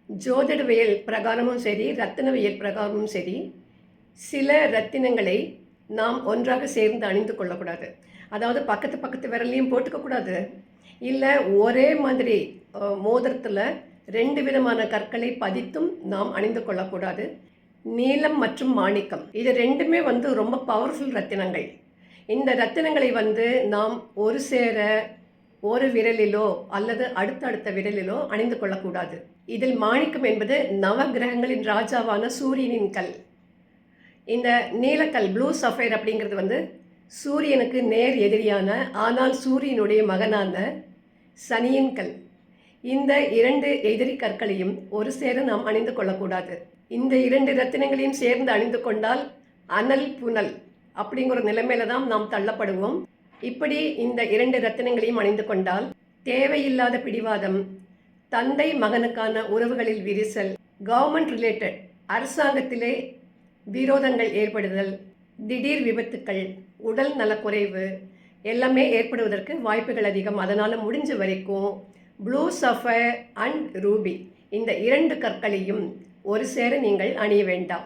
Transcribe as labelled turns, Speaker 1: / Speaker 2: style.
Speaker 1: ஜோதிடவியல் பிரகாரமும் சரி, ரத்தினவியல் பிரகாரமும் சரி, சில ரத்தினங்களை நாம் ஒன்றாக சேர்ந்து அணிந்து கொள்ளக்கூடாது. அதாவது பக்கத்து பக்கத்து விரல்லையும் போட்டுக்கக்கூடாது. இல்லை ஒரே மாதிரி மோதிரத்தில் 2 விதமான கற்களை பதித்தும் நாம் அணிந்து கொள்ளக்கூடாது. நீலம் மற்றும் மாணிக்கம் இது ரெண்டுமே ரொம்ப பவர்ஃபுல் ரத்தினங்கள். இந்த ரத்தினங்களை நாம் ஒரு சேர ஒரு விரலிலோ அல்லது அடுத்தடுத்த விரலிலோ அணிந்து கொள்ளக்கூடாது. இதில் மாணிக்கம் என்பது நவகிரகங்களின் ராஜாவான சூரியனின் கல். இந்த நீலக்கல் ப்ளூ சஃபைர் அப்படிங்கிறது சூரியனுக்கு நேர் எதிரியான ஆனால் சூரியனுடைய மகனான சனியின் கல். இந்த 2 எதிரி கற்களையும் ஒரு சேர நாம் அணிந்து கொள்ளக்கூடாது. இந்த 2 ரத்தினங்களையும் சேர்ந்து அணிந்து கொண்டால் அனல் புனல் அப்படிங்கிற நிலைமையில தான் நாம் தள்ளப்படுவோம். இப்படி இந்த 2 ரத்தினங்களையும் அணிந்து கொண்டால் தேவையில்லாத பிடிவாதம், தந்தை மகனுக்கான உறவுகளில் விரிசல், கவர்மெண்ட் ரிலேட்டட் அரசாங்கத்திலே விரோதங்கள் ஏற்படுதல், திடீர் விபத்துக்கள், உடல் நலக்குறைவு எல்லாமே ஏற்படுவதற்கு வாய்ப்புகள் அதிகம். அதனால் முடிஞ்ச வரைக்கும் ப்ளூ சஃபயர் அண்ட் ரூபி இந்த 2 கற்களையும் ஒரு சேர நீங்கள் அணிய வேண்டாம்.